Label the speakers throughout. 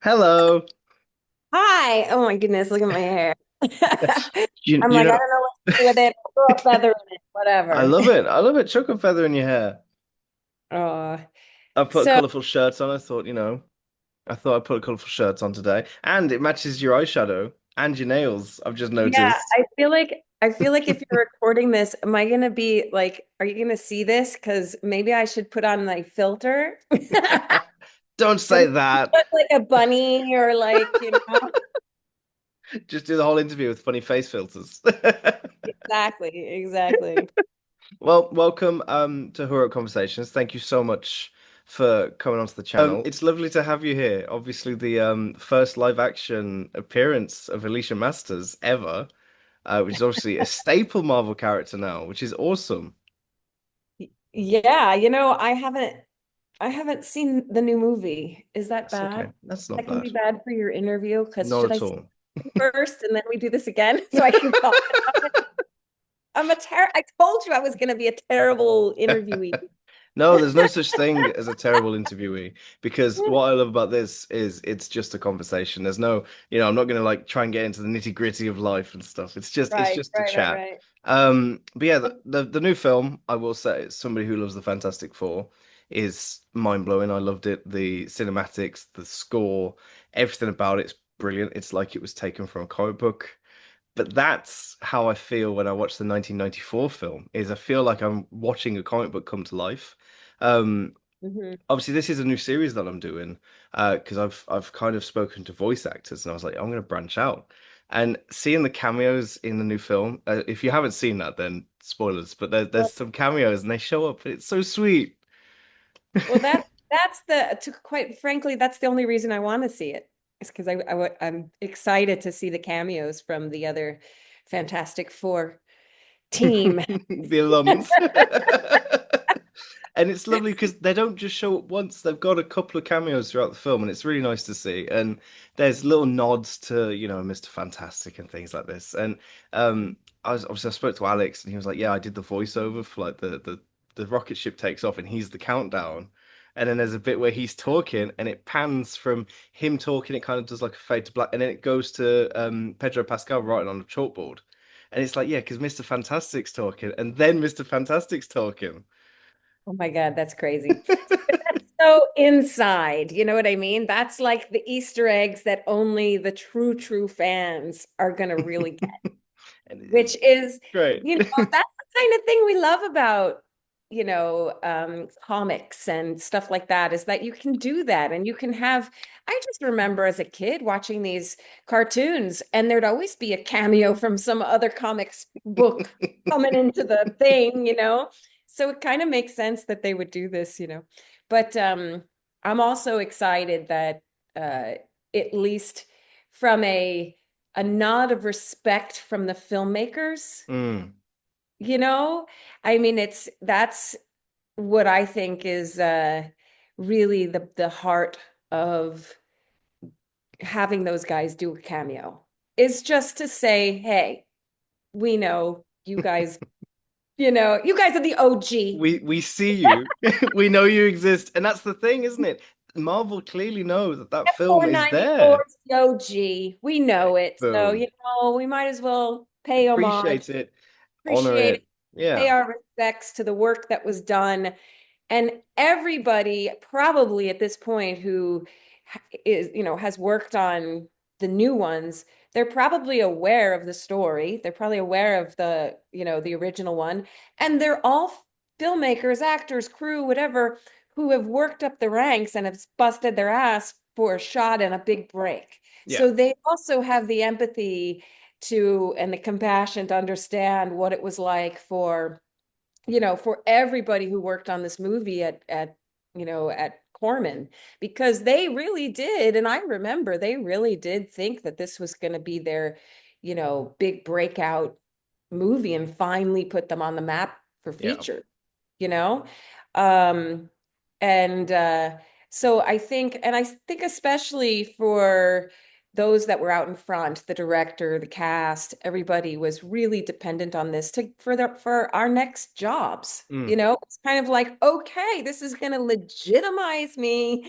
Speaker 1: Hello.
Speaker 2: Hi. Oh my goodness, look at my hair.
Speaker 1: You,
Speaker 2: I'm
Speaker 1: you
Speaker 2: like, I
Speaker 1: know,
Speaker 2: don't know what to do with it. Throw a feather in it,
Speaker 1: I
Speaker 2: whatever.
Speaker 1: love it. I love it. Chuck a feather in your hair.
Speaker 2: Oh,
Speaker 1: I put
Speaker 2: so
Speaker 1: colourful shirts on. I thought I'd put colourful shirts on today. And it matches your eyeshadow and your nails, I've just
Speaker 2: yeah,
Speaker 1: noticed.
Speaker 2: I feel like if you're recording this, am I gonna be like, are you gonna see this? Because maybe I should put on my filter.
Speaker 1: Don't
Speaker 2: And
Speaker 1: say that.
Speaker 2: look like a bunny or like,
Speaker 1: Just do the whole interview with funny face filters.
Speaker 2: exactly.
Speaker 1: Well, welcome to Hurra Conversations. Thank you so much for coming onto the channel. It's lovely to have you here. Obviously, the first live action appearance of Alicia Masters ever. Which is obviously a staple Marvel character now, which is awesome.
Speaker 2: Yeah, I haven't seen the new movie. Is that
Speaker 1: That's okay.
Speaker 2: bad?
Speaker 1: That's not
Speaker 2: That can
Speaker 1: bad.
Speaker 2: be bad for your interview because
Speaker 1: Not
Speaker 2: should I
Speaker 1: at
Speaker 2: see
Speaker 1: all.
Speaker 2: it first and then we do this again so I can comment on it? I told you I was going to be a terrible interviewee.
Speaker 1: No, there's no such thing as a terrible interviewee because what I love about this is it's just a conversation. There's no, I'm not gonna like try and get into the nitty-gritty of life and stuff. It's
Speaker 2: Right,
Speaker 1: just a
Speaker 2: right, right,
Speaker 1: chat.
Speaker 2: right.
Speaker 1: But yeah, the new film, I will say, somebody who loves the Fantastic Four, is mind-blowing. I loved it. The cinematics, the score, everything about it's brilliant. It's like it was taken from a comic book. But that's how I feel when I watch the 1994 film, is I feel like I'm watching a comic book come to life. Um,
Speaker 2: Hmm.
Speaker 1: Obviously this is a new series that I'm doing because I've kind of spoken to voice actors and I was like, I'm going to branch out. And seeing the cameos in the new film, if you haven't seen that, then spoilers, but there's some cameos and they show up and it's so sweet.
Speaker 2: Well, quite frankly, that's the only reason I want to see it. It's because I'm excited to see the cameos from the other Fantastic Four team.
Speaker 1: The alums. And it's lovely because they don't just show up once. They've got a couple of cameos throughout the film, and it's really nice to see. And there's little nods to, Mr. Fantastic and things like this. And I spoke to Alex, and he was like, "Yeah, I did the voiceover for like the rocket ship takes off, and he's the countdown." And then there's a bit where he's talking, and it pans from him talking. It kind of does like a fade to black, and then it goes to Pedro Pascal writing on a chalkboard. And it's like, yeah, because Mr. Fantastic's talking, and then Mr. Fantastic's talking.
Speaker 2: Oh my God, that's crazy. That's so inside, you know what I mean? That's like the Easter eggs that only the true fans are gonna really get,
Speaker 1: And
Speaker 2: which is,
Speaker 1: great.
Speaker 2: that's the kind of thing we love about, comics and stuff like that, is that you can do that and you can have, I just remember as a kid watching these cartoons and there'd always be a cameo from some other comics book coming into the thing. So it kind of makes sense that they would do this. But I'm also excited that uh, at least from a nod of respect from the filmmakers,
Speaker 1: Mm,
Speaker 2: you know? I mean, that's what I think is really the heart of having those guys do a cameo, is just to say, hey, we know you guys are the OG.
Speaker 1: we see you. We know you exist, and that's the thing, isn't it? Marvel clearly know that that film is
Speaker 2: 494
Speaker 1: there.
Speaker 2: is the OG. We know it. So,
Speaker 1: Boom.
Speaker 2: we might as well pay homage,
Speaker 1: Appreciate it, honor
Speaker 2: appreciate it,
Speaker 1: it.
Speaker 2: pay
Speaker 1: Yeah.
Speaker 2: our respects to the work that was done. And everybody probably at this point who has worked on the new ones, they're probably aware of the story. They're probably aware of the original one. And they're all filmmakers, actors, crew, whatever, who have worked up the ranks and have busted their ass for a shot and a big break.
Speaker 1: Yeah.
Speaker 2: So they also have the empathy to and the compassion to understand what it was like for everybody who worked on this movie at Corman, because they really did, and I remember they really did think that this was going to be their big breakout movie and finally put them on the map for
Speaker 1: Yeah.
Speaker 2: feature you know um and so I think especially for those that were out in front, the director, the cast, everybody was really dependent on this for our next jobs.
Speaker 1: Mm.
Speaker 2: You know, it's kind of like, okay, this is going to legitimize me.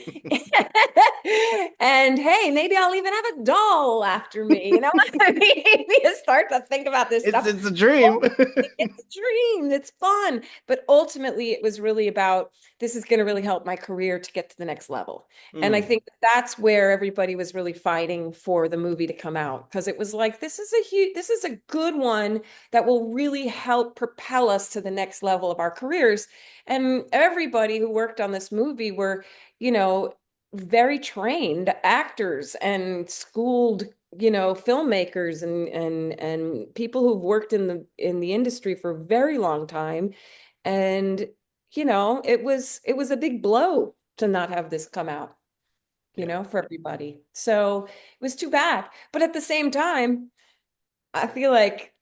Speaker 2: And hey, maybe I'll even have a doll after me. You know, I mean, you start to think about this
Speaker 1: It's
Speaker 2: stuff.
Speaker 1: it's a dream.
Speaker 2: It's a dream. It's fun. But ultimately, it was really about this is going to really help my career to get to the next level. And I
Speaker 1: Mm.
Speaker 2: think that's where everybody was really fighting for the movie to come out because it was like, this is a good one that will really help propel us to the next level of our careers. And everybody who worked on this movie were, you know, very trained actors and schooled filmmakers and people who've worked in the industry for a very long time. And it was a big blow to not have this come out,
Speaker 1: Yeah.
Speaker 2: for everybody. So it was too bad. But at the same time, I feel like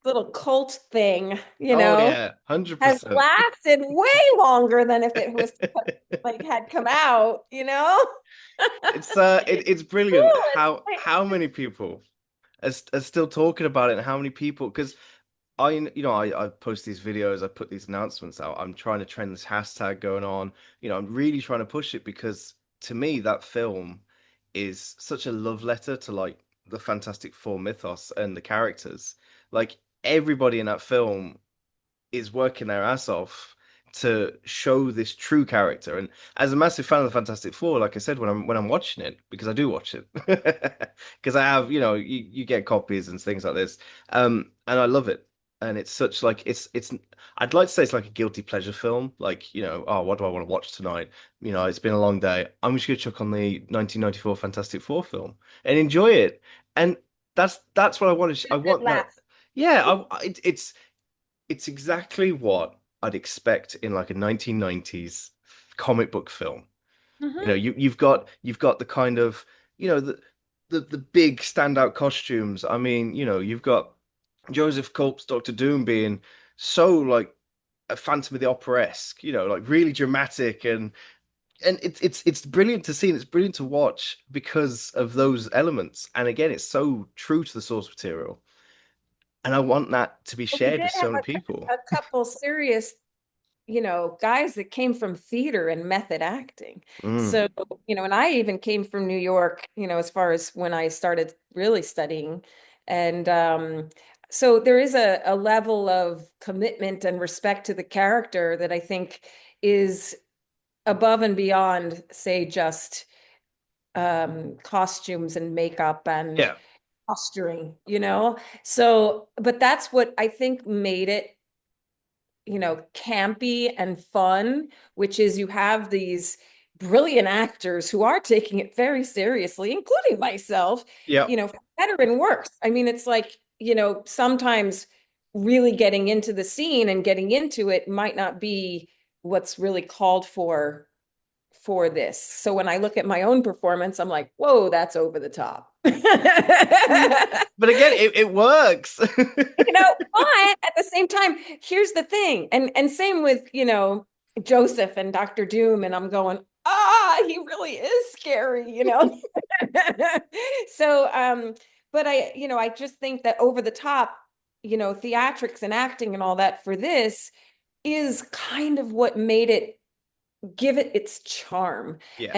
Speaker 2: little cult thing,
Speaker 1: Oh yeah,
Speaker 2: has
Speaker 1: 100%.
Speaker 2: lasted way longer than if it was like had come out, you know?
Speaker 1: It's brilliant
Speaker 2: Cool.
Speaker 1: how many people are still talking about it and how many people because I post these videos, I put these announcements out. I'm trying to trend this hashtag going on. I'm really trying to push it because to me that film is such a love letter to like the Fantastic Four mythos and the characters. Like everybody in that film is working their ass off to show this true character. And as a massive fan of the Fantastic Four, like I said, when I'm watching it, because I do watch it, because I have, you get copies and things like this, and I love it. And it's such like it's I'd like to say it's like a guilty pleasure film, like oh, what do I want to watch tonight? It's been a long day. I'm just gonna chuck on the 1994 Fantastic Four film and enjoy it. And that's what I want to. I
Speaker 2: Good
Speaker 1: want that.
Speaker 2: laugh.
Speaker 1: Yeah, it's exactly what I'd expect in like a 1990s comic book film.
Speaker 2: Hmm.
Speaker 1: You've got the kind of the big standout costumes. I mean, you've got Joseph Culp's Doctor Doom being so like a Phantom of the Opera-esque, like really dramatic and it's brilliant to see and it's brilliant to watch because of those elements. And again, it's so true to the source material. And I want that to be
Speaker 2: Well, we
Speaker 1: shared
Speaker 2: did
Speaker 1: with
Speaker 2: have
Speaker 1: so many people.
Speaker 2: a couple serious, guys that came from theater and method acting.
Speaker 1: Mm.
Speaker 2: So, and I even came from New York, as far as when I started really studying. And so there is a level of commitment and respect to the character that I think is above and beyond, say, just costumes and makeup and
Speaker 1: Yeah.
Speaker 2: posturing, So, but that's what I think made it campy and fun, which is you have these brilliant actors who are taking it very seriously, including myself,
Speaker 1: Yeah.
Speaker 2: for better and worse. I mean, it's like, sometimes really getting into the scene and getting into it might not be what's really called for this. So when I look at my own performance, I'm like, whoa, that's over the top.
Speaker 1: But again, it works.
Speaker 2: But at the same time, here's the thing, and same with Joseph and Dr. Doom, and I'm going, he really is scary. So, but I just think that over the top, theatrics and acting and all that for this is kind of what made it give it its charm.
Speaker 1: Yeah.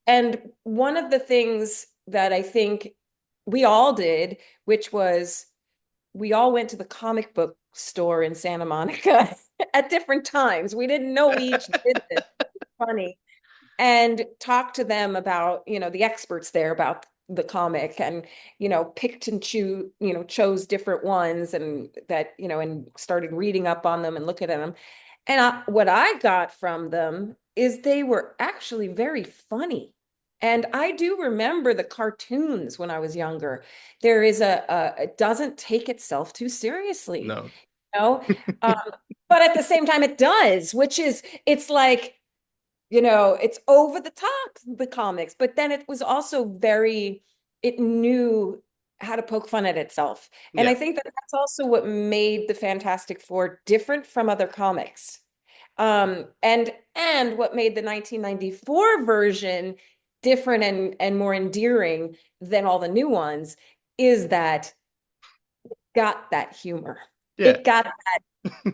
Speaker 2: And one of the things that I think we all did, which was we all went to the comic book store in Santa Monica at different times. We didn't know we each did this. Funny. And talked to them about, the experts there about the comic and, picked and chose different ones and that, and started reading up on them and looking at them. And what I got from them is they were actually very funny. And I do remember the cartoons when I was younger. There is it doesn't take itself too seriously,
Speaker 1: No.
Speaker 2: you know? Um, but at the same time, it does, which is, it's like, it's over the top, the comics, but then it was also it knew how to poke fun at itself. And I
Speaker 1: Yeah.
Speaker 2: think that that's also what made the Fantastic Four different from other comics. And what made the 1994 version different and more endearing than all the new ones is that got that humor.
Speaker 1: Yeah.
Speaker 2: It got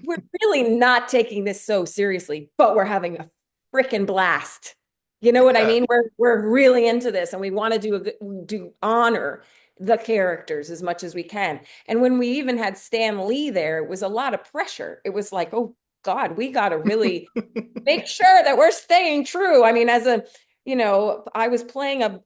Speaker 2: we're really not taking this so seriously, but we're having a freaking blast. You know what I
Speaker 1: Yeah.
Speaker 2: mean? We're really into this, and we want to do honor the characters as much as we can. And when we even had Stan Lee there, it was a lot of pressure. It was like, oh God, we got to really make sure that we're staying true. I mean, I was playing a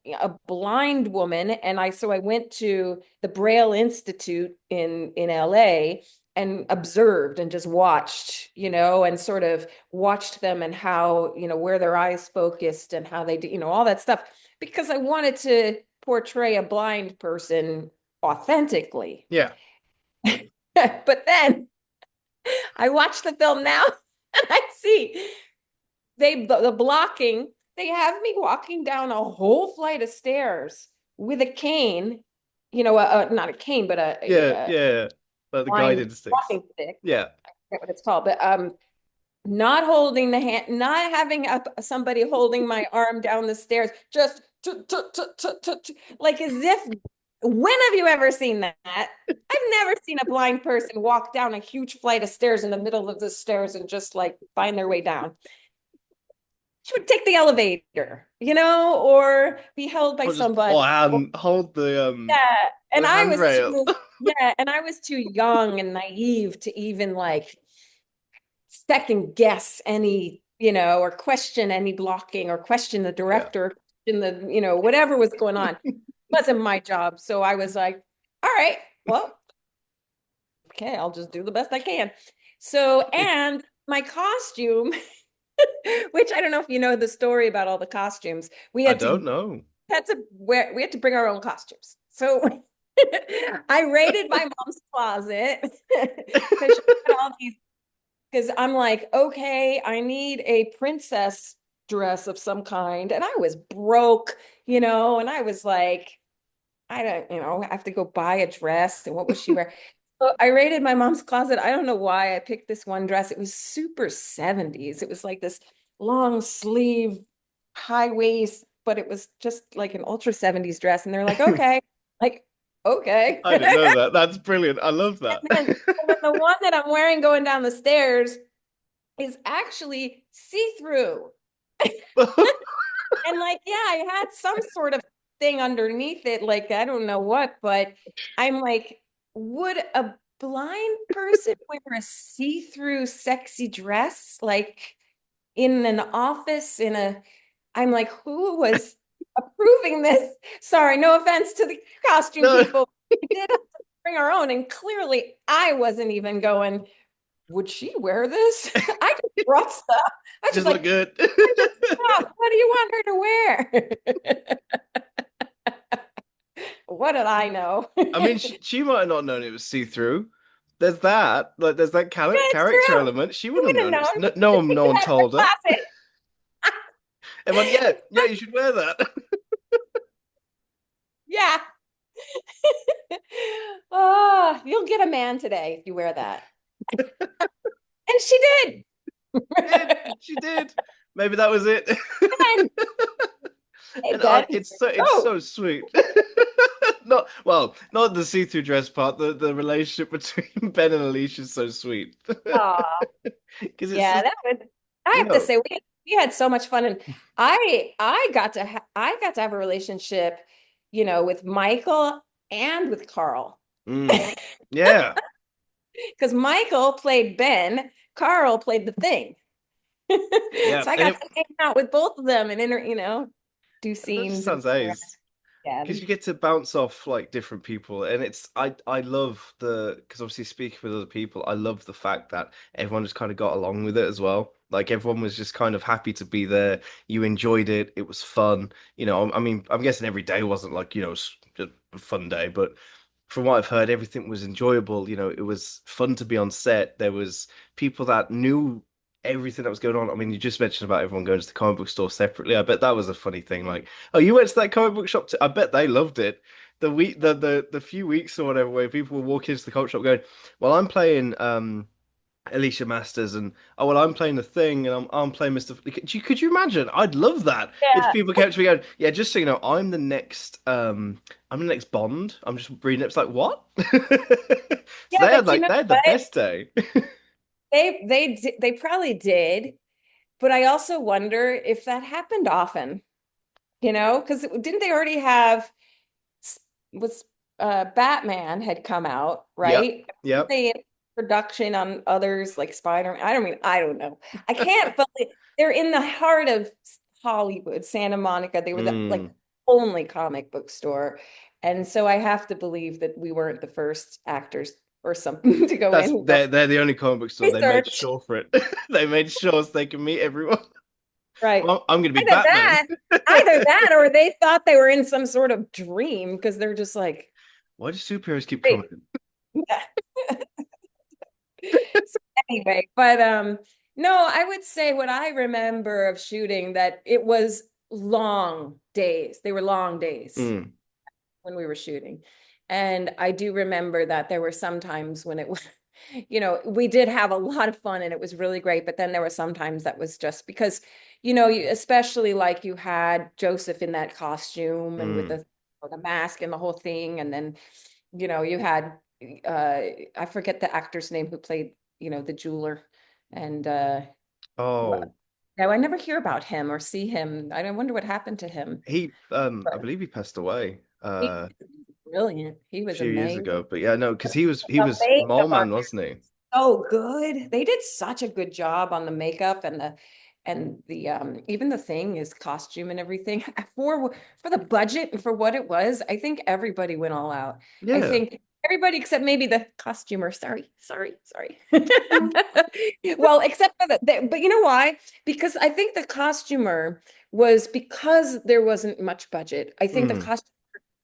Speaker 2: blind woman, and I went to the Braille Institute in LA and observed and just watched, and sort of watched them and how, where their eyes focused and how they do, all that stuff, because I wanted to portray a blind person authentically.
Speaker 1: Yeah.
Speaker 2: But then I watch the film now and I see the blocking, they have me walking down a whole flight of stairs with a cane, not a cane, but
Speaker 1: Yeah. Yeah. Like the
Speaker 2: blind
Speaker 1: guided sticks.
Speaker 2: walking stick.
Speaker 1: Yeah.
Speaker 2: I forget what it's called, but not holding the hand, not having somebody holding my arm down the stairs, just like as if. When have you ever seen that? I've never seen a blind person walk down a huge flight of stairs in the middle of the stairs and just like find their way down. She would take the elevator, or be held by
Speaker 1: Or just
Speaker 2: somebody.
Speaker 1: hold
Speaker 2: Yeah. And
Speaker 1: the
Speaker 2: I was
Speaker 1: handrail.
Speaker 2: too, yeah, and I was too young and naive to even like second guess any, or question any blocking or question the
Speaker 1: Yeah.
Speaker 2: director, in the, whatever was going on. It wasn't my job. So I was like, all right, well, okay, I'll just do the best I can. So, and my costume, which I don't know if you know the story about all the costumes. We
Speaker 1: I
Speaker 2: had
Speaker 1: don't
Speaker 2: to
Speaker 1: know.
Speaker 2: we had to bring our own costumes. So I raided my mom's closet because she had all these, because I'm like, okay, I need a princess dress of some kind. And I was broke, and I was like, I don't, I have to go buy a dress. And what was she wearing? So I raided my mom's closet. I don't know why I picked this one dress. It was super 70s. It was like this long sleeve, high waist, but it was just like an ultra 70s dress. And they're like, okay.
Speaker 1: I didn't know that. That's brilliant. I love that.
Speaker 2: And then the one that I'm wearing going down the stairs is actually see-through. And like, yeah, I had some sort of thing underneath it, like I don't know what, but I'm like, would a blind person wear a see-through sexy dress like in an office I'm like, who was approving this? Sorry, no offense to the costume
Speaker 1: No,
Speaker 2: people. We did have to bring our own, and clearly I wasn't even going, would she wear this? I just brought stuff. I was just
Speaker 1: just look
Speaker 2: like,
Speaker 1: good.
Speaker 2: I just stuff. What do you want her to wear? What did I know?
Speaker 1: I mean, she might have not known it was see-through. There's that. Like, there's that
Speaker 2: That's
Speaker 1: character
Speaker 2: true.
Speaker 1: element. She
Speaker 2: You
Speaker 1: wouldn't
Speaker 2: would
Speaker 1: have
Speaker 2: have
Speaker 1: known it was.
Speaker 2: known.
Speaker 1: No one
Speaker 2: That's the
Speaker 1: told her.
Speaker 2: classic.
Speaker 1: Everyone, yeah, yeah, you should wear that.
Speaker 2: Yeah. Oh, you'll get a man today if you wear that. And she did.
Speaker 1: She did. She did. Maybe that was it.
Speaker 2: And hey,
Speaker 1: And
Speaker 2: Ben.
Speaker 1: it's
Speaker 2: Oh,
Speaker 1: so sweet. Not the see-through dress part. The relationship between Ben and Alicia is so sweet.
Speaker 2: aw.
Speaker 1: Because it's
Speaker 2: Yeah,
Speaker 1: just,
Speaker 2: that was. I
Speaker 1: you
Speaker 2: have to
Speaker 1: know,
Speaker 2: say we had so much fun, and I got to have a relationship, with Michael and with Carl.
Speaker 1: mm, yeah,
Speaker 2: Because Michael played Ben, Carl played the thing.
Speaker 1: yeah,
Speaker 2: So I
Speaker 1: and
Speaker 2: got to hang out with both of them and do
Speaker 1: that just
Speaker 2: scenes and
Speaker 1: sounds ace.
Speaker 2: yeah.
Speaker 1: Because you get to bounce off like different people, and I love because obviously speaking with other people, I love the fact that everyone just kind of got along with it as well. Like everyone was just kind of happy to be there. You enjoyed it. It was fun. I mean, I'm guessing every day wasn't like just a fun day, but from what I've heard, everything was enjoyable. It was fun to be on set. There was people that knew everything that was going on. I mean, you just mentioned about everyone going to the comic book store separately. I bet that was a funny thing. Like, oh, you went to that comic book shop too? I bet they loved it. The few weeks or whatever where people were walking into the comic shop going, "Well, I'm playing Alicia Masters, and oh well, I'm playing the thing, and I'm playing Mr. Could you imagine? I'd love that if
Speaker 2: Yeah.
Speaker 1: people kept to me going, yeah, just so you know, I'm the next Bond. I'm just reading it. It's like what? So
Speaker 2: Yeah, but you know
Speaker 1: they had the
Speaker 2: what?
Speaker 1: best day.
Speaker 2: They probably did, but I also wonder if that happened often, because didn't they already have was Batman had come out,
Speaker 1: Yep,
Speaker 2: right?
Speaker 1: yep.
Speaker 2: They in production on others like Spider-Man. I don't know. I can't believe they're in the heart of Hollywood, Santa Monica. They were the like
Speaker 1: Mm.
Speaker 2: only comic book store. And so I have to believe that we weren't the first actors or something to go in and go
Speaker 1: They're the only comic book store. They made
Speaker 2: research.
Speaker 1: sure for it. They made sure so they can meet everyone.
Speaker 2: Right.
Speaker 1: Well, I'm gonna be
Speaker 2: Either
Speaker 1: Batman.
Speaker 2: that, either that, or they thought they were in some sort of dream because they're just like,
Speaker 1: Why do superheroes keep coming?
Speaker 2: wait, yeah. So anyway, but no, I would say what I remember of shooting that it was long days. They were long days
Speaker 1: Mm.
Speaker 2: when we were shooting. And I do remember that there were some times when it was, we did have a lot of fun and it was really great. But then there were some times that was just because, especially like you had Joseph in that costume and with
Speaker 1: Mm.
Speaker 2: the mask and the whole thing. And then, you had, I forget the actor's name who played, the jeweler. And
Speaker 1: Oh,
Speaker 2: now I never hear about him or see him. I don't wonder what happened to him.
Speaker 1: I
Speaker 2: But
Speaker 1: believe he passed away
Speaker 2: he was brilliant. He
Speaker 1: a
Speaker 2: was
Speaker 1: few years
Speaker 2: amazing.
Speaker 1: ago. But yeah, no, because he
Speaker 2: The
Speaker 1: was Mole
Speaker 2: makeup on
Speaker 1: Man, wasn't he?
Speaker 2: so good. They did such a good job on the makeup and the even the thing is costume and everything for the budget and for what it was. I think everybody went all out. I
Speaker 1: Yeah.
Speaker 2: think everybody except maybe the costumer. Sorry. Well, except for but you know why? Because I think the costumer was because there wasn't much budget. I think the
Speaker 1: Mm.
Speaker 2: costumer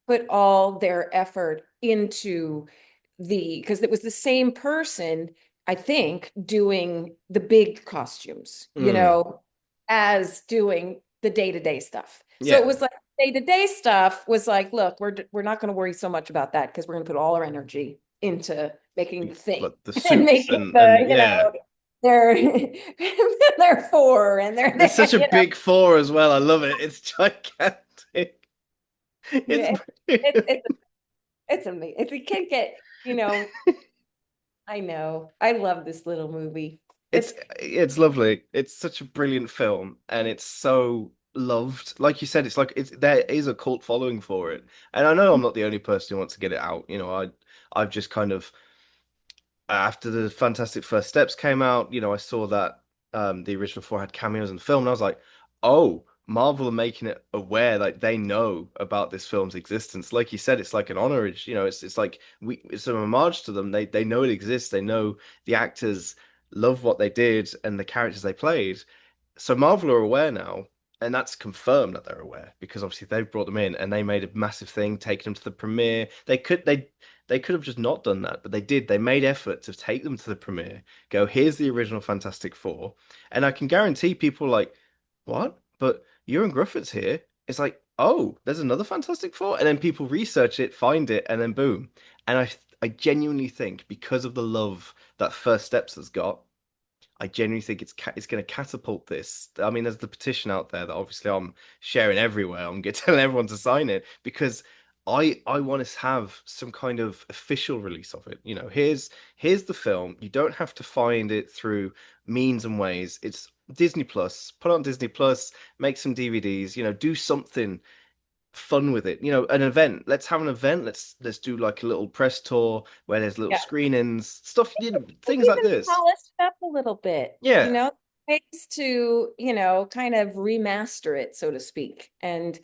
Speaker 2: put all their effort into because it was the same person, I think, doing the big costumes,
Speaker 1: Mm.
Speaker 2: as doing the day-to-day stuff. So it
Speaker 1: Yeah.
Speaker 2: was like day-to-day stuff was like, look, we're not going to worry so much about that because we're going to put all our energy into making the thing
Speaker 1: Like the
Speaker 2: and
Speaker 1: suits
Speaker 2: making
Speaker 1: and
Speaker 2: the,
Speaker 1: yeah.
Speaker 2: they're they're four and they're
Speaker 1: There's
Speaker 2: there,
Speaker 1: such a big four as well. I love it. It's gigantic. It's
Speaker 2: Yeah,
Speaker 1: brilliant.
Speaker 2: it's amazing. If you can't get, you know, I know. I love this little movie.
Speaker 1: It's
Speaker 2: It's
Speaker 1: it's lovely. It's such a brilliant film, and it's so loved. Like you said, it's there is a cult following for it. And I know I'm not the only person who wants to get it out. I've just kind of after the Fantastic First Steps came out, I saw that the original four had cameos in the film, and I was like, oh, Marvel are making it aware, like they know about this film's existence. Like you said, it's like an honorage, it's like it's an homage to them. They know it exists. They know the actors love what they did and the characters they played. So Marvel are aware now, and that's confirmed that they're aware because obviously they've brought them in and they made a massive thing, taking them to the premiere. They could have just not done that, but they did. They made effort to take them to the premiere. Go, here's the original Fantastic Four, and I can guarantee people are like, what? But Ewan Grufford's here. It's like, oh, there's another Fantastic Four, and then people research it, find it, and then boom. And I genuinely think because of the love that First Steps has got I genuinely think it's going to catapult this. I mean, there's the petition out there that obviously I'm sharing everywhere. I'm going to tell everyone to sign it because I want to have some kind of official release of it. Here's the film. You don't have to find it through means and ways. It's Disney Plus. Put on Disney Plus. Make some DVDs. Do something fun with it. An event. Let's have an event. Let's do like a little press tour where there's little
Speaker 2: yeah.
Speaker 1: screenings, stuff. Things like
Speaker 2: Even
Speaker 1: this.
Speaker 2: polish it up a little bit,
Speaker 1: Yeah.
Speaker 2: ways to, kind of remaster it, so to speak, and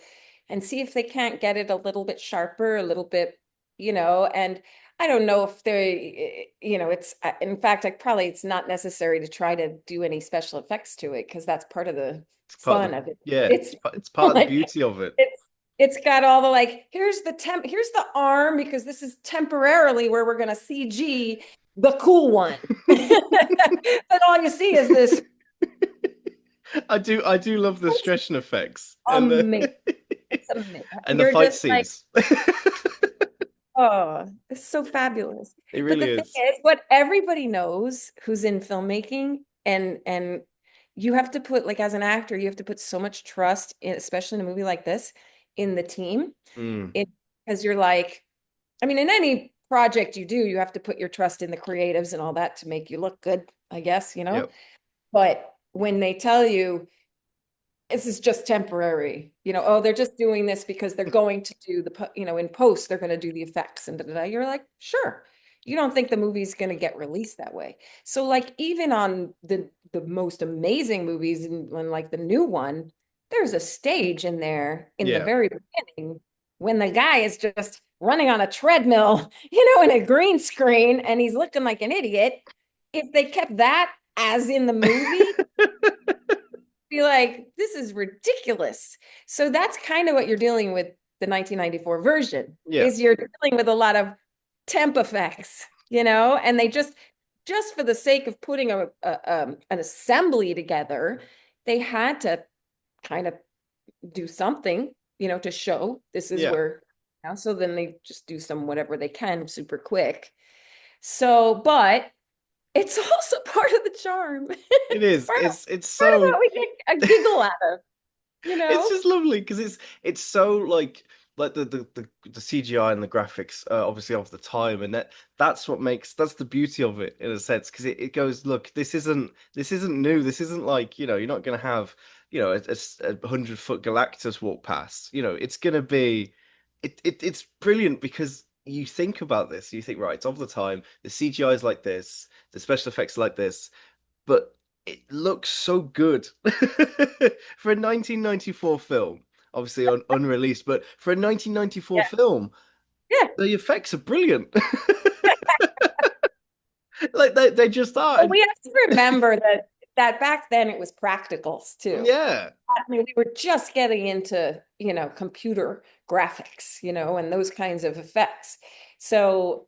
Speaker 2: see if they can't get it a little bit sharper, a little bit, and I don't know if they, it's in fact, it's not necessary to try to do any special effects to it because that's part of the
Speaker 1: It's part of
Speaker 2: fun
Speaker 1: the
Speaker 2: of it.
Speaker 1: yeah,
Speaker 2: It's
Speaker 1: it's part of the
Speaker 2: like
Speaker 1: beauty of it.
Speaker 2: it's got all the like, here's the arm because this is temporarily where we're gonna CG the cool one. But all you see is this
Speaker 1: I do love the stretching effects and
Speaker 2: amazing.
Speaker 1: the
Speaker 2: It's amazing.
Speaker 1: and the
Speaker 2: You're
Speaker 1: fight
Speaker 2: just like,
Speaker 1: scenes.
Speaker 2: Oh, it's so fabulous.
Speaker 1: It
Speaker 2: But the
Speaker 1: really
Speaker 2: thing
Speaker 1: is.
Speaker 2: is, what everybody knows who's in filmmaking, and you have to put, like, as an actor, you have to put so much trust in, especially in a movie like this, in the team.
Speaker 1: Mm.
Speaker 2: It because you're like, I mean, in any project you do, you have to put your trust in the creatives and all that to make you look good, I guess, you know?
Speaker 1: Yep.
Speaker 2: But when they tell you this is just temporary. Oh, they're just doing this because they're going to do in post, they're going to do the effects and da, da, da. You're like, sure. You don't think the movie's going to get released that way. So, like, even on the most amazing movies, and like the new one, there's a stage in there in the
Speaker 1: Yeah.
Speaker 2: very beginning when the guy is just running on a treadmill, in a green screen, and he's looking like an idiot. If they kept that as in the movie, be like, this is ridiculous. So that's kind of what you're dealing with the 1994 version,
Speaker 1: Yeah.
Speaker 2: is you're dealing with a lot of temp effects, and they just for the sake of putting an assembly together, they had to kind of do something, to show this is
Speaker 1: Yeah.
Speaker 2: where, so then they just do some whatever they can super quick. So, but it's also part of the charm.
Speaker 1: It
Speaker 2: It's
Speaker 1: is.
Speaker 2: part of,
Speaker 1: It's
Speaker 2: part of
Speaker 1: so
Speaker 2: what we get a giggle out of, you
Speaker 1: it's
Speaker 2: know?
Speaker 1: just lovely because it's so like the CGI and the graphics obviously of the time, and that's what makes that's the beauty of it in a sense, because it goes, look, this isn't new. This isn't like, you're not gonna have, a 100-foot Galactus walk past. It's gonna be it's brilliant because you think about this, you think, right, it's of the time, the CGI is like this, the special effects are like this, but it looks so good for a 1994 film. Obviously unreleased, but for a 1994
Speaker 2: Yeah.
Speaker 1: film,
Speaker 2: Yeah.
Speaker 1: the effects are brilliant. Like they just are.
Speaker 2: Well,
Speaker 1: And
Speaker 2: we have to remember that back then it was practicals too.
Speaker 1: yeah,
Speaker 2: I mean, we were just getting into, computer graphics, and those kinds of effects. So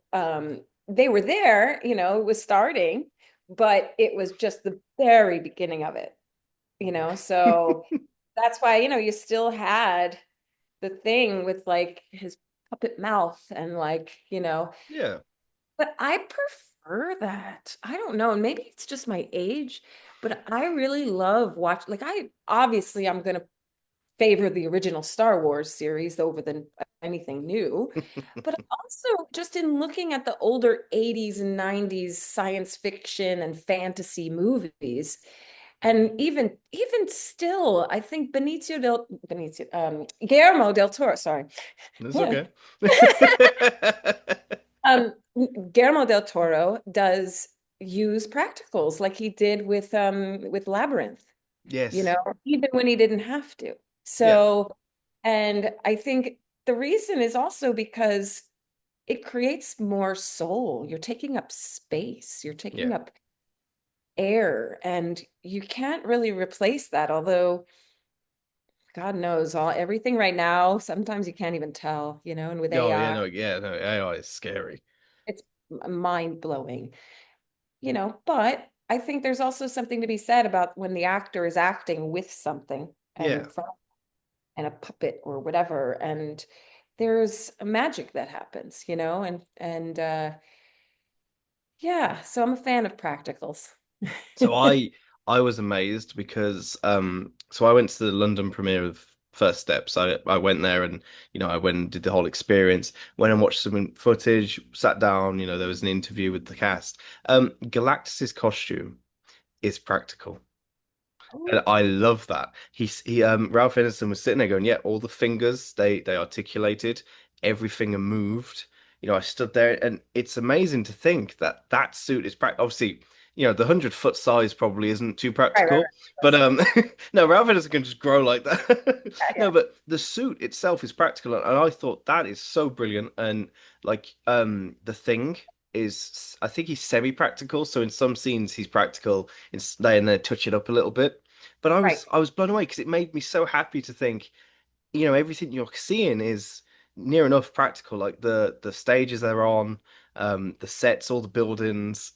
Speaker 2: they were there, it was starting, but it was just the very beginning of it, So that's why, you still had the thing with like his puppet mouth and like,
Speaker 1: yeah,
Speaker 2: but I prefer that. I don't know. And maybe it's just my age, but I really love like I'm gonna favor the original Star Wars series over than anything new. But also just in looking at the older 80s and 90s science fiction and fantasy movies, and even still, I think Guillermo del Toro, sorry.
Speaker 1: that's okay.
Speaker 2: Um, Guillermo del Toro does use practicals like he did with Labyrinth,
Speaker 1: Yes,
Speaker 2: even when he didn't have to.
Speaker 1: yeah,
Speaker 2: So, and I think the reason is also because it creates more soul. You're taking up space, you're taking
Speaker 1: yeah.
Speaker 2: up air, and you can't really replace that. Although God knows everything right now, sometimes you can't even tell, and with
Speaker 1: Oh yeah,
Speaker 2: AI,
Speaker 1: no, yeah, no, AI is scary.
Speaker 2: it's mind blowing. But I think there's also something to be said about when the actor is acting with something
Speaker 1: Yeah.
Speaker 2: and a puppet or whatever, and there's a magic that happens, and yeah, so I'm a fan of practicals.
Speaker 1: So I was amazed because so I went to the London premiere of First Steps. I went there, and I went and did the whole experience. Went and watched some footage, sat down, there was an interview with the cast. Galactus's costume is practical. And
Speaker 2: Oh,
Speaker 1: I love that. Ralph Ineson was sitting there going, yeah, all the fingers they articulated, every finger moved. I stood there, and it's amazing to think that that suit is practical. Obviously, the 100-foot size probably isn't too
Speaker 2: right, right,
Speaker 1: practical, but
Speaker 2: right.
Speaker 1: no, Ralph Ineson can just grow like that.
Speaker 2: Yeah,
Speaker 1: No,
Speaker 2: yeah.
Speaker 1: but the suit itself is practical, and I thought that is so brilliant. And like the thing is, I think he's semi-practical, so in some scenes he's practical, and they touch it up a little bit. But I
Speaker 2: Right.
Speaker 1: was I was blown away because it made me so happy to think, everything you're seeing is near enough practical. Like the stages they're on, the sets, all the buildings.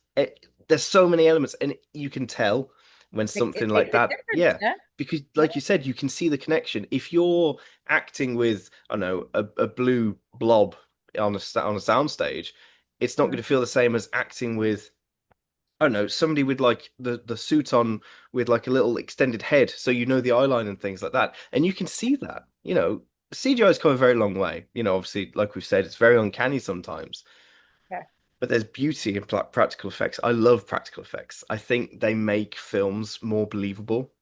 Speaker 1: There's so many elements, and you can tell when
Speaker 2: It
Speaker 1: something like
Speaker 2: makes a
Speaker 1: that,
Speaker 2: difference,
Speaker 1: yeah.
Speaker 2: yeah.
Speaker 1: Because,
Speaker 2: Yeah.
Speaker 1: like you said, you can see the connection. If you're acting with, I don't know, a blue blob, on a sound stage, it's not going
Speaker 2: Mm.
Speaker 1: to feel the same as acting with, I don't know, somebody with like the suit on with like a little extended head, so you know the eyeline and things like that, and you can see that. CGI has come a very long way. Obviously, like we've said, it's very uncanny sometimes,
Speaker 2: Yeah.
Speaker 1: but there's beauty in practical effects. I love practical effects. I think they make films more believable.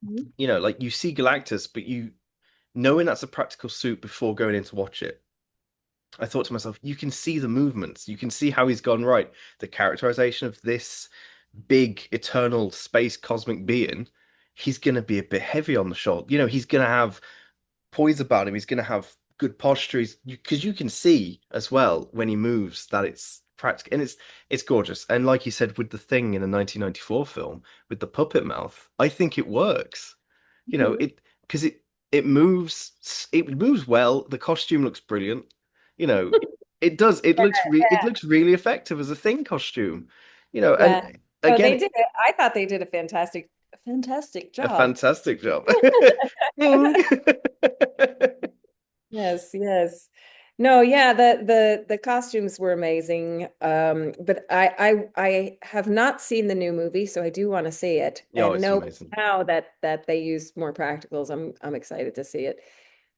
Speaker 2: Mhm.
Speaker 1: Like you see Galactus, but knowing that's a practical suit before going in to watch it, I thought to myself, you can see the movements, you can see how he's gone right. The characterization of this big, eternal space cosmic being, he's going to be a bit heavy on the shoulder. He's going to have poise about him. He's going to have good posture. Because you can see as well when he moves that it's practical, and it's gorgeous. And like you said, with the thing in the 1994 film with the puppet mouth, I think it works.
Speaker 2: Mhm.
Speaker 1: It because it moves well. The costume looks brilliant. You know, it does. It looks really effective as a thing costume.
Speaker 2: Yeah.
Speaker 1: And
Speaker 2: No, they
Speaker 1: again,
Speaker 2: did it. I thought they did a fantastic
Speaker 1: a
Speaker 2: job.
Speaker 1: fantastic job. Ding.
Speaker 2: Yes, yes. No, yeah, the costumes were amazing. But I have not seen the new movie, so I do want to see it.
Speaker 1: Yeah,
Speaker 2: And
Speaker 1: it's
Speaker 2: know
Speaker 1: amazing.
Speaker 2: now that they used more practicals. I'm excited to see it.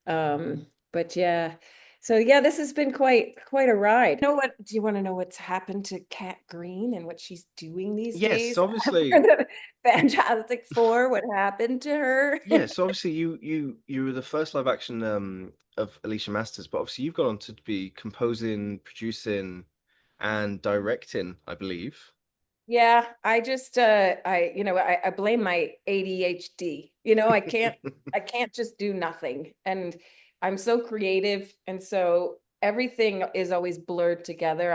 Speaker 2: But yeah. So yeah, this has been quite a ride. Do you want to know what's happened to Kat Green and what she's doing these
Speaker 1: Yes,
Speaker 2: days after
Speaker 1: obviously.
Speaker 2: the Fantastic Four? What happened to her?
Speaker 1: Yes, obviously you were the first live action of Alicia Masters, but obviously you've gone on to be composing, producing, and directing, I believe.
Speaker 2: Yeah, I just I blame my ADHD. I can't just do nothing. And I'm so creative and so everything is always blurred together.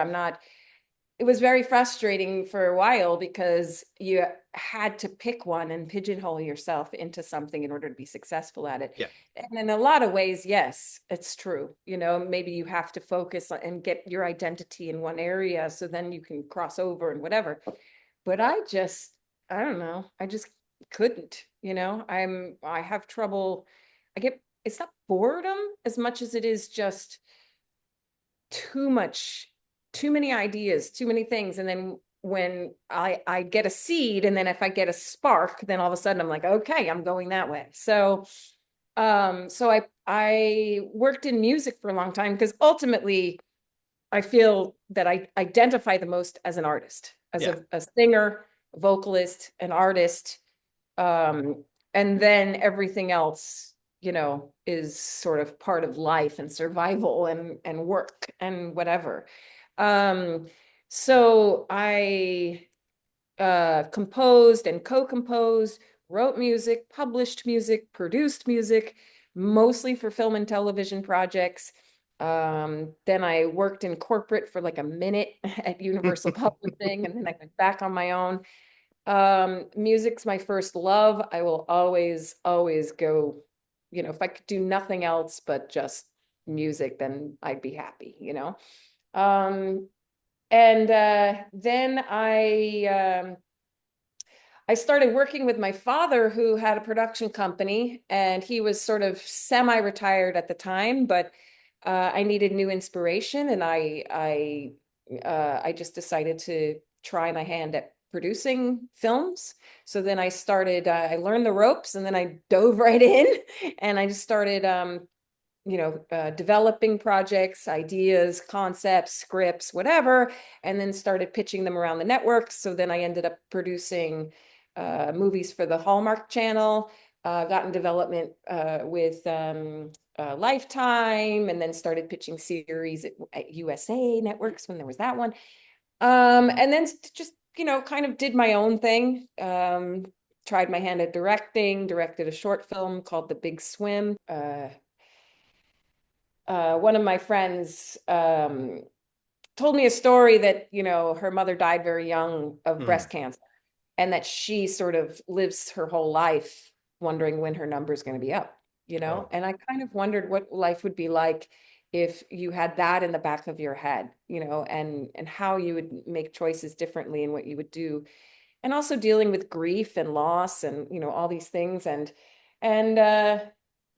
Speaker 2: It was very frustrating for a while because you had to pick one and pigeonhole yourself into something in order to be successful at it.
Speaker 1: Yeah.
Speaker 2: And in a lot of ways, yes, it's true. Maybe you have to focus and get your identity in one area so then you can cross over and whatever. But I don't know. I just couldn't, I have trouble. It's not boredom as much as it is just too much, too many ideas, too many things. And then when I get a seed, and then if I get a spark, then all of a sudden I'm like, okay, I'm going that way. So I worked in music for a long time because ultimately I feel that I identify the most as an artist, as
Speaker 1: Yeah.
Speaker 2: a singer, vocalist, an artist. Um, and then everything else, is sort of part of life and survival and work and whatever. Um, so I composed and co-composed, wrote music, published music, produced music, mostly for film and television projects. Then I worked in corporate for like a minute at Universal Publishing, and then I went back on my own. Music's my first love. I will always go, if I could do nothing else but just music, then I'd be happy. Um, and then I started working with my father, who had a production company, and he was sort of semi-retired at the time, but I needed new inspiration, and I just decided to try my hand at producing films. So then I learned the ropes, and then I dove right in, and I just started, developing projects, ideas, concepts, scripts, whatever, and then started pitching them around the network. So then I ended up producing movies for the Hallmark Channel, got in development with Lifetime, and then started pitching series at USA Networks when there was that one. And then just, kind of did my own thing. Tried my hand at directing, directed a short film called The Big Swim. One of my friends told me a story that, her mother died very young of
Speaker 1: Hmm.
Speaker 2: breast cancer, and that she sort of lives her whole life wondering when her number is going to be up.
Speaker 1: Oh,
Speaker 2: And I kind of wondered what life would be like if you had that in the back of your head, and how you would make choices differently and what you would do. And also dealing with grief and loss and, all these things. And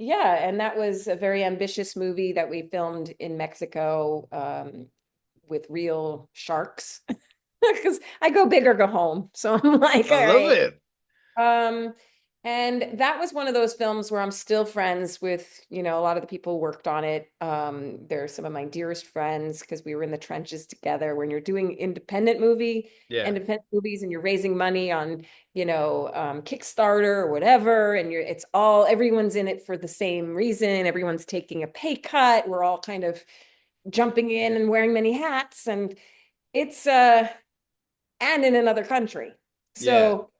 Speaker 2: Yeah, and that was a very ambitious movie that we filmed in Mexico with real sharks. Because I go big or go home. So I'm like,
Speaker 1: I
Speaker 2: all
Speaker 1: love
Speaker 2: right.
Speaker 1: it.
Speaker 2: Um, and that was one of those films where I'm still friends with, a lot of the people who worked on it. They're some of my dearest friends because we were in the trenches together. When you're doing
Speaker 1: Yeah,
Speaker 2: independent movies, and you're raising money on, Kickstarter or whatever, and it's all everyone's in it for the same reason. Everyone's taking a pay cut. We're all kind of jumping in and wearing many hats, and it's and in another country.
Speaker 1: yeah,
Speaker 2: So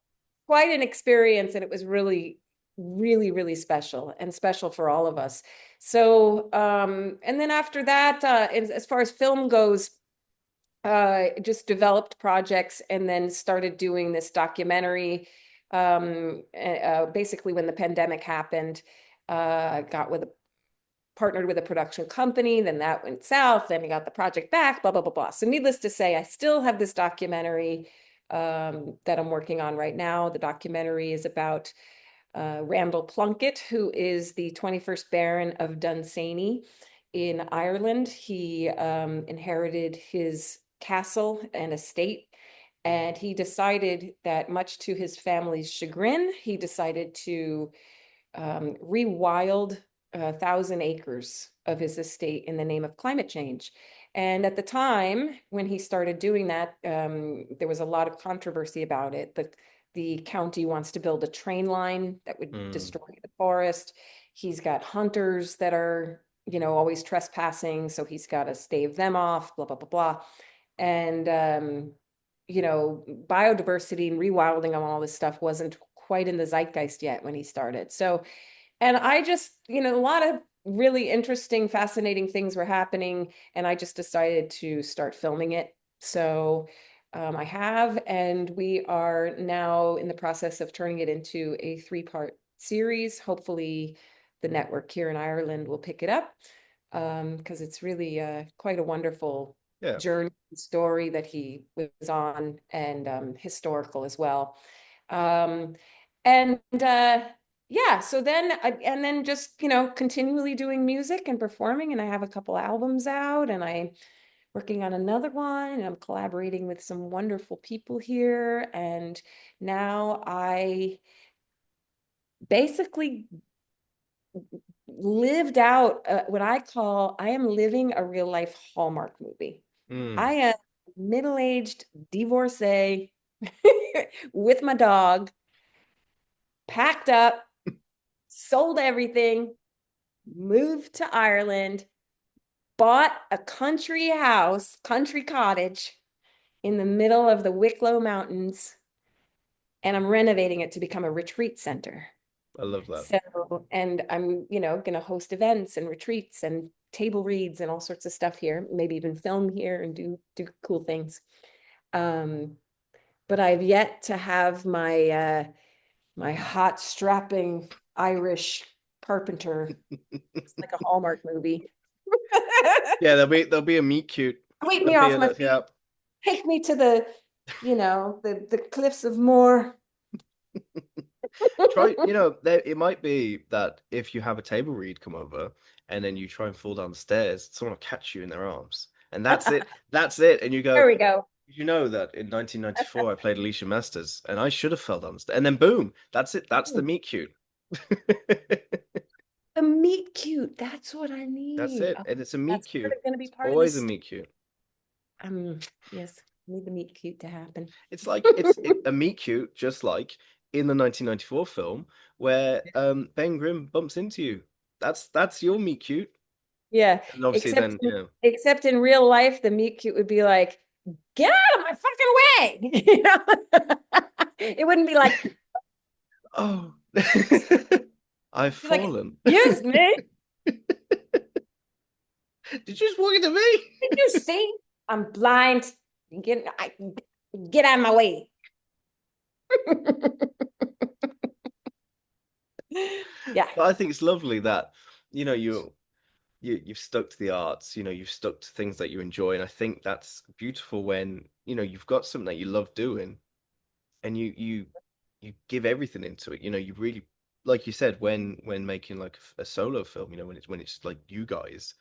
Speaker 2: quite an experience, and it was really, really, really special and special for all of us. So, and then after that, as far as film goes, just developed projects and then started doing this documentary. Basically, when the pandemic happened, got with a partnered with a production company, then that went south, then we got the project back, blah, blah, blah, blah. So needless to say, I still have this documentary that I'm working on right now. The documentary is about Randall Plunkett, who is the 21st Baron of Dunsany in Ireland. He inherited his castle and estate, and he decided that, much to his family's chagrin, he decided to rewild 1,000 acres of his estate in the name of climate change. And at the time when he started doing that, there was a lot of controversy about it. The county wants to build a train line that would
Speaker 1: mm,
Speaker 2: destroy the forest. He's got hunters that are, always trespassing, so he's got to stave them off, blah, blah, blah, blah. And, biodiversity and rewilding and all this stuff wasn't quite in the zeitgeist yet when he started. So, and I just, a lot of really interesting, fascinating things were happening, and I just decided to start filming it. So I have, and we are now in the process of turning it into a 3-part series. Hopefully, the network here in Ireland will pick it up, because it's really quite a wonderful
Speaker 1: yeah,
Speaker 2: journey story that he was on, and historical as well. Um, and yeah, so then and then just, continually doing music and performing, and I have a couple albums out, and I'm working on another one, and I'm collaborating with some wonderful people here, and now I basically lived out what I am living a real life Hallmark movie.
Speaker 1: mm,
Speaker 2: I am middle-aged divorcee with my dog, packed up, sold everything, moved to Ireland, bought a country house, country cottage in the middle of the Wicklow Mountains, and I'm renovating it to become a retreat center.
Speaker 1: I love that.
Speaker 2: So, and I'm, going to host events and retreats and table reads and all sorts of stuff here, maybe even film here and do cool things. Um, but I've yet to have my hot strapping Irish carpenter. It's like a Hallmark movie.
Speaker 1: Yeah, there'll be a meet cute.
Speaker 2: Sweep me
Speaker 1: There'll be
Speaker 2: off
Speaker 1: a
Speaker 2: my
Speaker 1: yeah.
Speaker 2: feet, take me to the cliffs of Moher.
Speaker 1: Try, there it might be that if you have a table read come over and then you try and fall down the stairs, someone will catch you in their arms, and that's it. That's it. And you
Speaker 2: There
Speaker 1: go,
Speaker 2: we go.
Speaker 1: you know that in 1994 I played Alicia Masters, and I should have fell down the stairs. And then boom, that's it. That's the meet cute.
Speaker 2: The meet cute. That's what I
Speaker 1: That's
Speaker 2: need.
Speaker 1: it.
Speaker 2: Oh,
Speaker 1: And it's a meet
Speaker 2: that's
Speaker 1: cute.
Speaker 2: part of going to be
Speaker 1: It's
Speaker 2: part of
Speaker 1: always a
Speaker 2: this.
Speaker 1: meet cute.
Speaker 2: Yes, I need the meet cute to happen.
Speaker 1: It's like a meet cute, just like in the 1994 film where Ben Grimm bumps into you. That's your meet cute.
Speaker 2: Yeah,
Speaker 1: And obviously
Speaker 2: except
Speaker 1: then,
Speaker 2: except in real life, the meet cute would be like, "Get out of my fucking way!" It wouldn't be like,
Speaker 1: oh, I've
Speaker 2: be like,
Speaker 1: fallen.
Speaker 2: "Excuse me,
Speaker 1: Did you just walk into me?
Speaker 2: did you see? I'm blind. Get out of my way." Yeah.
Speaker 1: But I think it's lovely that you've stuck to the arts, you've stuck to things that you enjoy, and I think that's beautiful when you've got something that you love doing, and you give everything into it. You really like you said, when making like a solo film, when it's like you guys,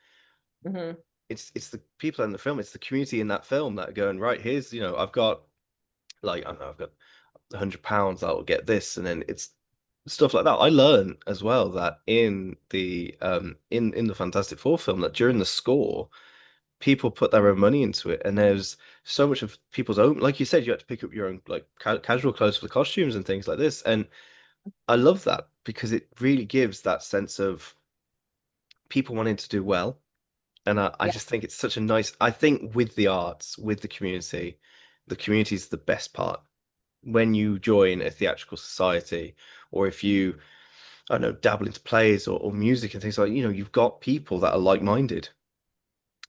Speaker 2: Hmm.
Speaker 1: it's the people in the film, it's the community in that film that are going, right, here's, I've got like, I don't know, I've got £100, I'll get this, and then it's stuff like that. I learned as well that in the Fantastic Four film, that during the score, people put their own money into it, and there's so much of people's own, like you said, you had to pick up your own like casual clothes for the costumes and things like this, and I love that because it really gives that sense of people wanting to do well. And I
Speaker 2: Yeah,
Speaker 1: just think it's such a nice, I think with the arts, with the community is the best part. When you join a theatrical society, or if you, I don't know, dabble into plays or music and things like, you've got people that are like-minded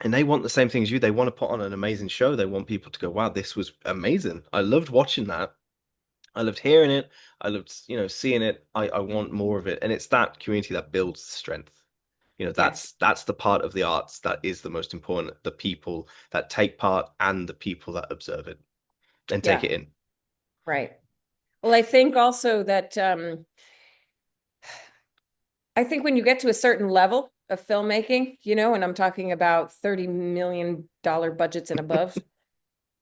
Speaker 1: and they want the same thing as you. They want to put on an amazing show. They want people to go, wow, this was amazing. I loved watching that. I loved hearing it. I loved, seeing it. I want more of it. And it's that community that builds strength.
Speaker 2: yes,
Speaker 1: That's the part of the arts that is the most important. The people that take part and the people that observe it and take
Speaker 2: yeah,
Speaker 1: it in.
Speaker 2: right. Well, I think also that I think when you get to a certain level of filmmaking, and I'm talking about $30 million budgets and above,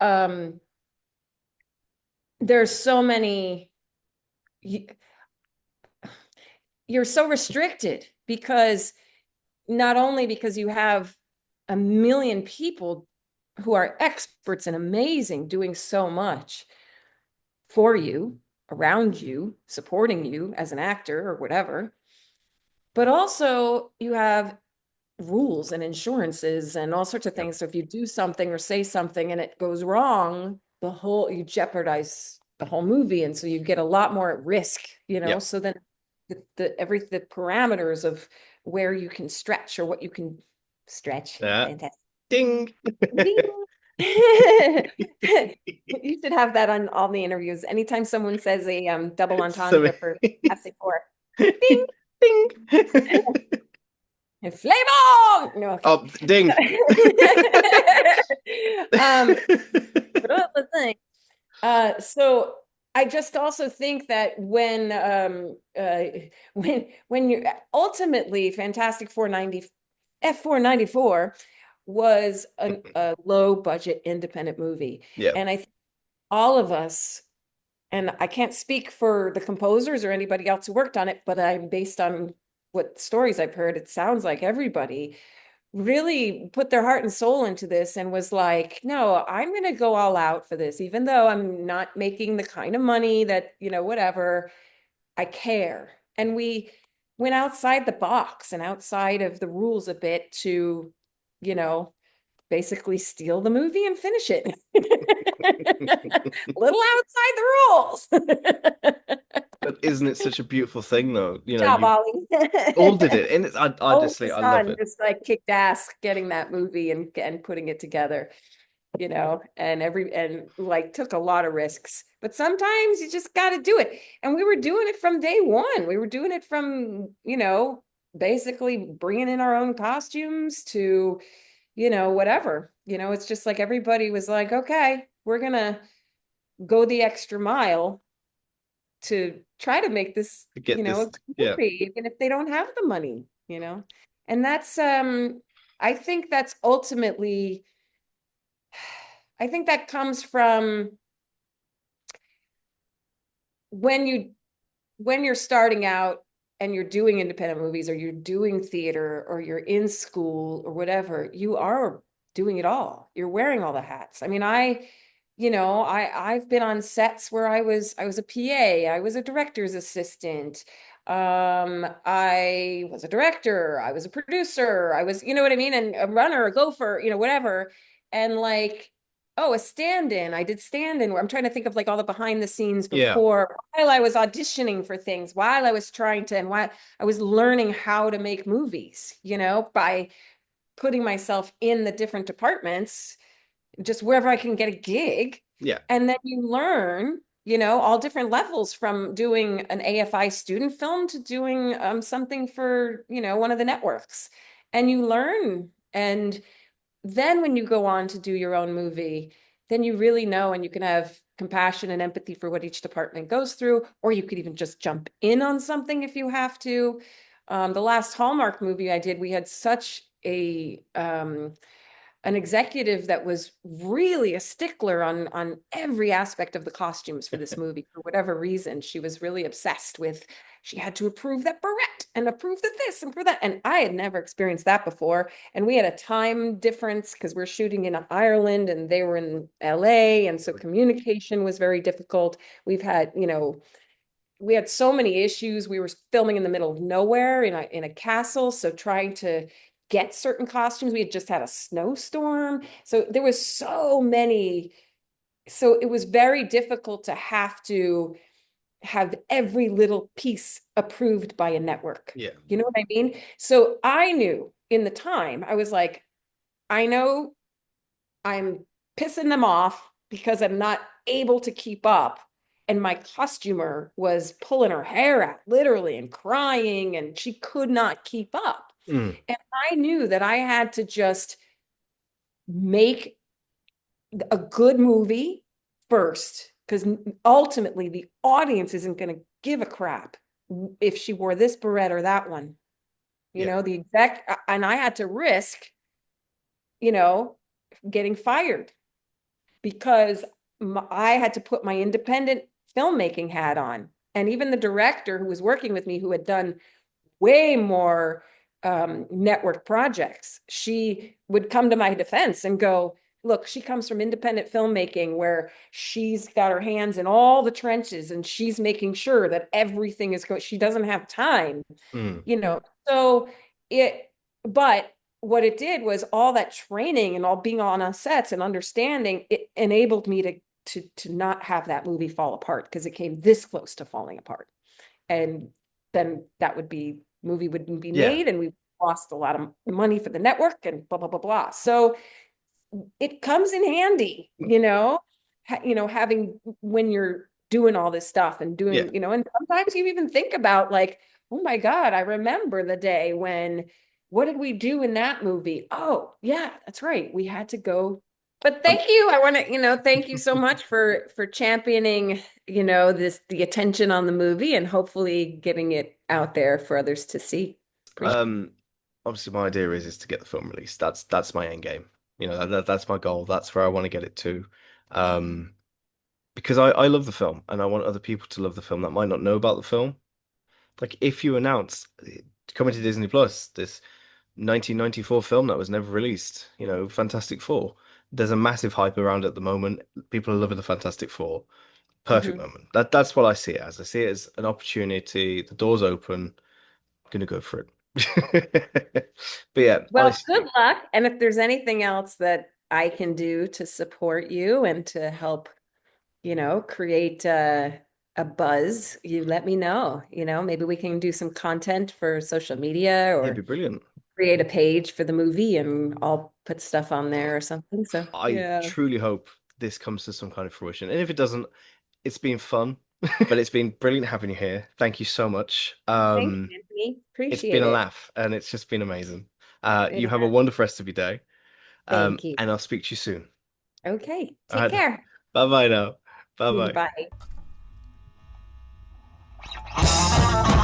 Speaker 2: um, there's so many, you're so restricted because not only because you have a million people who are experts and amazing doing so much for you, around you, supporting you as an actor or whatever, but also you have rules and insurances and all sorts of
Speaker 1: Yep.
Speaker 2: things. So if you do something or say something and it goes wrong, you jeopardize the whole movie. And so you get a lot more at risk.
Speaker 1: Yep.
Speaker 2: So then the parameters of where you can stretch or what you can stretch.
Speaker 1: Yeah.
Speaker 2: Fantastic.
Speaker 1: Ding.
Speaker 2: Ding. You should have that on all the interviews. Anytime someone says a double
Speaker 1: So
Speaker 2: entendre for Fantastic Four, ding,
Speaker 1: ding.
Speaker 2: and flavor. No, okay.
Speaker 1: Oh, ding.
Speaker 2: um, but other thing. So I just also think that when you ultimately Fantastic 490 F494 was a low budget independent movie.
Speaker 1: Yeah.
Speaker 2: And I think all of us, and I can't speak for the composers or anybody else who worked on it, but I'm based on what stories I've heard, it sounds like everybody really put their heart and soul into this and was like, no, I'm going to go all out for this, even though I'm not making the kind of money that, whatever, I care. And we went outside the box and outside of the rules a bit to, you know, basically steal the movie and finish it. A little outside the rules.
Speaker 1: But isn't it such a beautiful thing though?
Speaker 2: Job,
Speaker 1: You
Speaker 2: Ollie.
Speaker 1: all did it. And I
Speaker 2: Oh,
Speaker 1: honestly,
Speaker 2: his
Speaker 1: I love
Speaker 2: son
Speaker 1: it.
Speaker 2: just like kicked ass getting that movie and putting it together, and like took a lot of risks. But sometimes you just got to do it. And we were doing it from day one. We were doing it from, basically bringing in our own costumes to, whatever. It's just like everybody was like, okay, we're gonna go the extra mile to try to make this,
Speaker 1: To get
Speaker 2: a
Speaker 1: this,
Speaker 2: good
Speaker 1: yeah.
Speaker 2: movie, even if they don't have the money. And that's I think that's ultimately I think that comes from when you're starting out and you're doing independent movies or you're doing theater or you're in school or whatever, you are doing it all. You're wearing all the hats. I mean, I've been on sets where I was a PA, I was a director's assistant. I was a director, I was a producer, I was, you know what I mean, and a runner, a gopher, whatever. And like, oh, a stand-in. I did stand-in where I'm trying to think of like all the behind the scenes
Speaker 1: Yeah.
Speaker 2: before, while I was auditioning for things, while I was trying to, and while I was learning how to make movies, by putting myself in the different departments, just wherever I can get a gig.
Speaker 1: Yeah.
Speaker 2: And then you learn, all different levels from doing an AFI student film to doing something for, one of the networks. And you learn. And then when you go on to do your own movie, then you really know and you can have compassion and empathy for what each department goes through, or you could even just jump in on something if you have to. The last Hallmark movie I did, we had such a an executive that was really a stickler on every aspect of the costumes for this movie. For whatever reason, she was really obsessed with, she had to approve that barrette and approve that this and for that. And I had never experienced that before. And we had a time difference because we're shooting in Ireland and they were in LA. And so communication was very difficult. We've had, we had so many issues. We were filming in the middle of nowhere in a castle. So trying to get certain costumes, we had just had a snowstorm. So there was so many. So it was very difficult to have every little piece approved by a network.
Speaker 1: Yeah.
Speaker 2: You know what I mean? So I knew in the time, I was like, I know I'm pissing them off because I'm not able to keep up. And my costumer was pulling her hair out, literally, and crying, and she could not keep up.
Speaker 1: Mm.
Speaker 2: And I knew that I had to just make a good movie first, because ultimately the audience isn't going to give a crap if she wore this beret or that one.
Speaker 1: Yeah.
Speaker 2: The exact, and I had to risk, you know, getting fired because I had to put my independent filmmaking hat on. And even the director who was working with me, who had done way more network projects, she would come to my defense and go, look, she comes from independent filmmaking where she's got her hands in all the trenches and she's making sure that everything is going, she doesn't have time,
Speaker 1: Mm.
Speaker 2: so it, but what it did was all that training and all being on sets and understanding, it enabled me to not have that movie fall apart because it came this close to falling apart. And then that would be, movie wouldn't be
Speaker 1: Yeah.
Speaker 2: made and we lost a lot of money for the network and blah, blah, blah, blah. So it comes in handy, having, when you're doing all this stuff and
Speaker 1: Yeah.
Speaker 2: doing, and sometimes you even think about like, oh my God, I remember the day when, what did we do in that movie? Oh, yeah, that's right. We had to go. But
Speaker 1: Um,
Speaker 2: thank you. I want to, thank you so much for championing, the attention on the movie and hopefully getting it out there for others to see. Appreciate it.
Speaker 1: um, Obviously my idea is to get the film released. That's my end game. That's my goal. That's where I want to get it to. Um, because I love the film and I want other people to love the film that might not know about the film. Like if you announce coming to Disney Plus, this 1994 film that was never released, Fantastic Four. There's a massive hype around it at the moment. People are loving the Fantastic Four. Perfect
Speaker 2: Mhm.
Speaker 1: moment. That's what I see it as. I see it as an opportunity. The door's open. Gonna go for it. But yeah,
Speaker 2: Well, good
Speaker 1: honestly,
Speaker 2: luck. And if there's anything else that I can do to support you and to help, create a buzz, you let me know. Maybe we can do some content for social media
Speaker 1: it'd be
Speaker 2: or
Speaker 1: brilliant.
Speaker 2: create a page for the movie and I'll put stuff on there or something. So,
Speaker 1: I
Speaker 2: yeah.
Speaker 1: truly hope this comes to some kind of fruition. And if it doesn't, it's been fun, but it's been brilliant having you here. Thank you so much.
Speaker 2: Thank you, Anthony.
Speaker 1: It's been
Speaker 2: Appreciate
Speaker 1: a
Speaker 2: it.
Speaker 1: laugh and it's just been amazing.
Speaker 2: It
Speaker 1: You have a
Speaker 2: has.
Speaker 1: wonderful rest of your day.
Speaker 2: Thank you.
Speaker 1: And I'll speak to you soon.
Speaker 2: Okay.
Speaker 1: All
Speaker 2: Take
Speaker 1: right.
Speaker 2: care.
Speaker 1: Bye bye now. Bye bye.
Speaker 2: Bye.